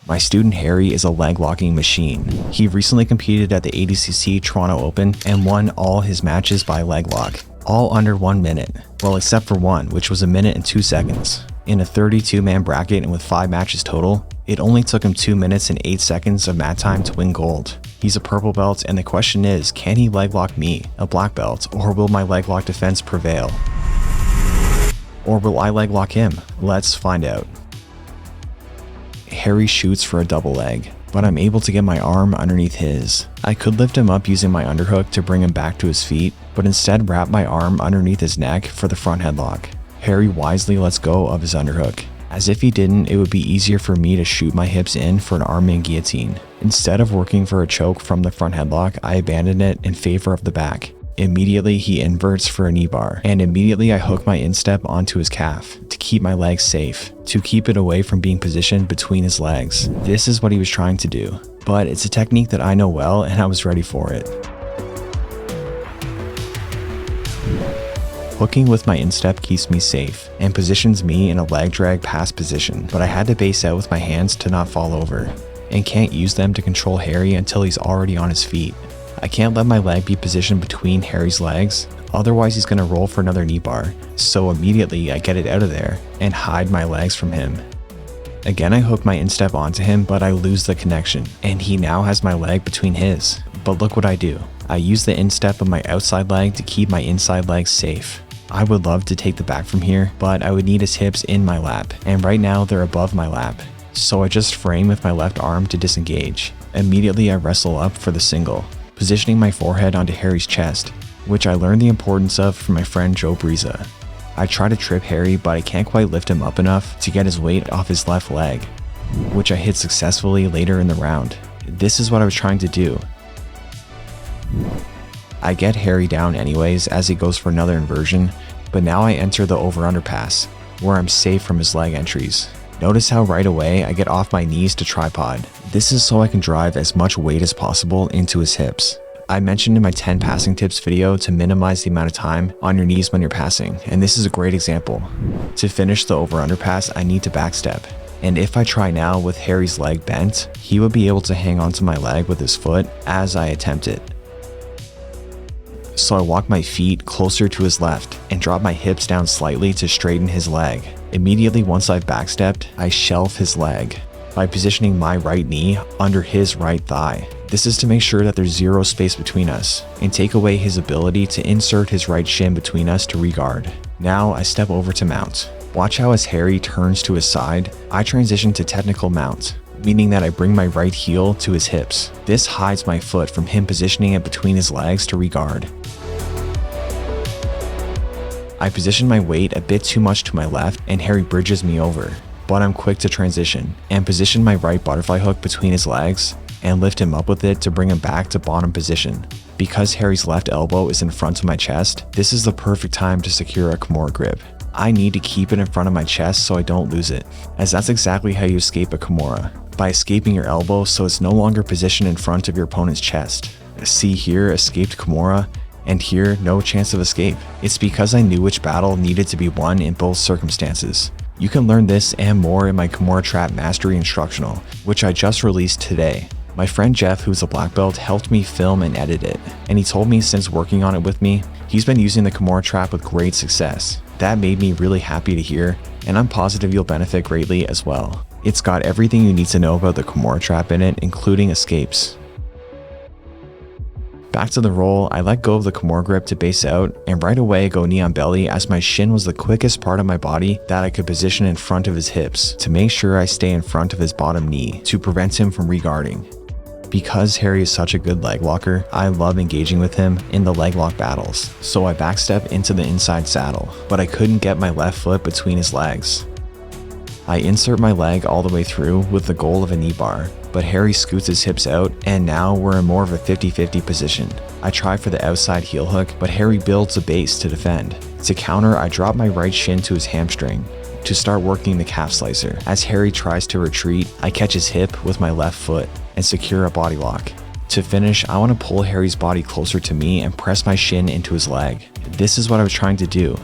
My student Harry is a leg locking machine. He recently competed at the ADCC Toronto Open and won all his matches by leg lock, all under 1 minute. Well, except for one, which was 1 minute and 2 seconds. In a 32-man bracket and with 5 matches total, it only took him 2 minutes and 8 seconds of mat time to win gold. He's a purple belt, and the question is, can he leg lock me, a black belt, or will my leg lock defense prevail? Or will I leg lock him? Let's find out. Harry shoots for a double leg, but I'm able to get my arm underneath his. I could lift him up using my underhook to bring him back to his feet, but instead wrap my arm underneath his neck for the front headlock. Harry wisely lets go of his underhook. As if he didn't, it would be easier for me to shoot my hips in for an arm-in guillotine. Instead of working for a choke from the front headlock, I abandon it in favor of the back. Immediately, he inverts for a knee bar, and immediately I hook my instep onto his calf to keep my legs safe, to keep it away from being positioned between his legs. This is what he was trying to do, but it's a technique that I know well and I was ready for it. Hooking with my instep keeps me safe and positions me in a leg drag pass position, but I had to base out with my hands to not fall over, and can't use them to control Harry until he's already on his feet. I can't let my leg be positioned between Harry's legs, otherwise he's going to roll for another knee bar, so immediately I get it out of there and hide my legs from him. Again, I hook my instep onto him, but I lose the connection, and he now has my leg between his. But look what I do. I use the instep of my outside leg to keep my inside leg safe. I would love to take the back from here, but I would need his hips in my lap, and right now they're above my lap. So I just frame with my left arm to disengage. Immediately I wrestle up for the single, positioning my forehead onto Harry's chest, which I learned the importance of from my friend Joe Breeza. I try to trip Harry, but I can't quite lift him up enough to get his weight off his left leg, which I hit successfully later in the round. This is what I was trying to do. I get Harry down anyways as he goes for another inversion, but now I enter the over-under pass, where I'm safe from his leg entries. Notice how right away I get off my knees to tripod. This is so I can drive as much weight as possible into his hips. I mentioned in my 10 passing tips video to minimize the amount of time on your knees when you're passing, and this is a great example. To finish the over-under pass, I need to backstep. And if I try now with Harry's leg bent, he would be able to hang onto my leg with his foot as I attempt it. So I walk my feet closer to his left and drop my hips down slightly to straighten his leg. Immediately once I've backstepped, I shelf his leg by positioning my right knee under his right thigh. This is to make sure that there's zero space between us and take away his ability to insert his right shin between us to regard. Now I step over to mount. Watch how as Harry turns to his side, I transition to technical mount, meaning that I bring my right heel to his hips. This hides my foot from him positioning it between his legs to regard. I position my weight a bit too much to my left and Harry bridges me over, but I'm quick to transition and position my right butterfly hook between his legs and lift him up with it to bring him back to bottom position. Because Harry's left elbow is in front of my chest, this is the perfect time to secure a Kimura grip. I need to keep it in front of my chest so I don't lose it, as that's exactly how you escape a Kimura, by escaping your elbow so it's no longer positioned in front of your opponent's chest. See here, escaped Kimura, and here, no chance of escape. It's because I knew which battle needed to be won in both circumstances. You can learn this and more in my Kimura Trap Mastery Instructional, which I just released today. My friend Jeff, who's a black belt, helped me film and edit it, and he told me since working on it with me, he's been using the Kimura Trap with great success. That made me really happy to hear, and I'm positive you'll benefit greatly as well. It's got everything you need to know about the Kimura Trap in it, including escapes. Back to the roll, I let go of the Kimura grip to base out, and right away go knee on belly as my shin was the quickest part of my body that I could position in front of his hips to make sure I stay in front of his bottom knee to prevent him from regarding. Because Harry is such a good leg locker, I love engaging with him in the leg lock battles, so I backstep into the inside saddle, but I couldn't get my left foot between his legs. I insert my leg all the way through with the goal of a knee bar, but Harry scoots his hips out, and now we're in more of a 50-50 position. I try for the outside heel hook, but Harry builds a base to defend. To counter, I drop my right shin to his hamstring to start working the calf slicer. As Harry tries to retreat, I catch his hip with my left foot and secure a body lock. To finish, I want to pull Harry's body closer to me and press my shin into his leg. This is what I was trying to do.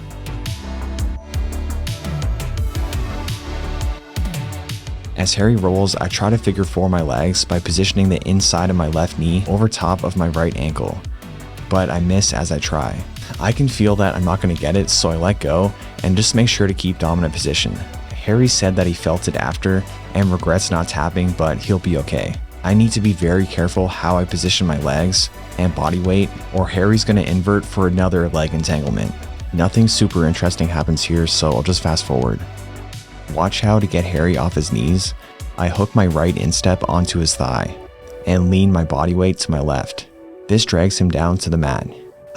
As Harry rolls, I try to figure 4 my legs by positioning the inside of my left knee over top of my right ankle, but I miss as I try. I can feel that I'm not going to get it, so I let go and just make sure to keep dominant position. Harry said that he felt it after and regrets not tapping, but he'll be okay. I need to be very careful how I position my legs and body weight, or Harry's going to invert for another leg entanglement. Nothing super interesting happens here, so I'll just fast forward. Watch how to get Harry off his knees. I hook my right instep onto his thigh and lean my body weight to my left. This drags him down to the mat.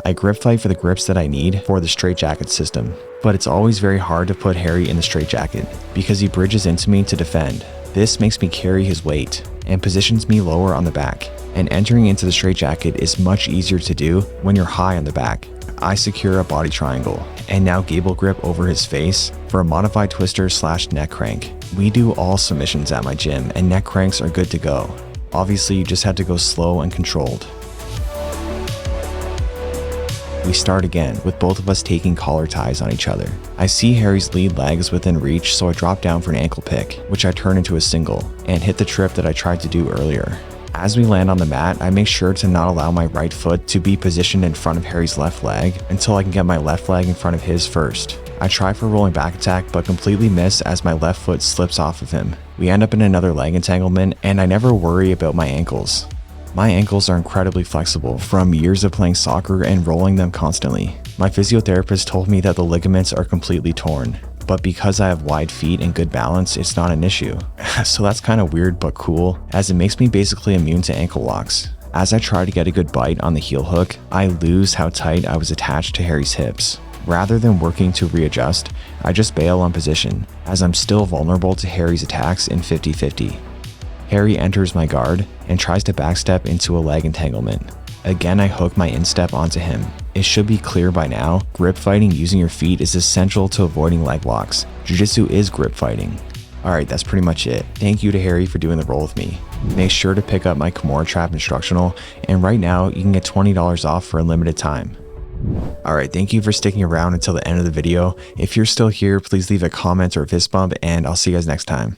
I grip fight for the grips that I need for the straitjacket system, but it's always very hard to put Harry in the straitjacket because he bridges into me to defend. This makes me carry his weight and positions me lower on the back, and entering into the straitjacket is much easier to do when you're high on the back. I secure a body triangle and now gable grip over his face for a modified twister / neck crank. We do all submissions at my gym and neck cranks are good to go. Obviously, you just have to go slow and controlled. We start again with both of us taking collar ties on each other. I see Harry's lead leg is within reach, so I drop down for an ankle pick, which I turn into a single and hit the trip that I tried to do earlier. As we land on the mat, I make sure to not allow my right foot to be positioned in front of Harry's left leg until I can get my left leg in front of his first. I try for a rolling back attack but completely miss as my left foot slips off of him. We end up in another leg entanglement, and I never worry about my ankles. My ankles are incredibly flexible from years of playing soccer and rolling them constantly. My physiotherapist told me that the ligaments are completely torn, but because I have wide feet and good balance, it's not an issue. So that's kind of weird but cool, as it makes me basically immune to ankle locks. As I try to get a good bite on the heel hook, I lose how tight I was attached to Harry's hips. Rather than working to readjust, I just bail on position, as I'm still vulnerable to Harry's attacks in 50-50. Harry enters my guard and tries to backstep into a leg entanglement. Again, I hook my instep onto him. It should be clear by now, grip fighting using your feet is essential to avoiding leg locks. Jiu-Jitsu is grip fighting. Alright, that's pretty much it. Thank you to Harry for doing the roll with me. Make sure to pick up my Kimura Trap instructional, and right now you can get $20 off for a limited time. Alright, thank you for sticking around until the end of the video. If you're still here, please leave a comment or a fist bump, and I'll see you guys next time.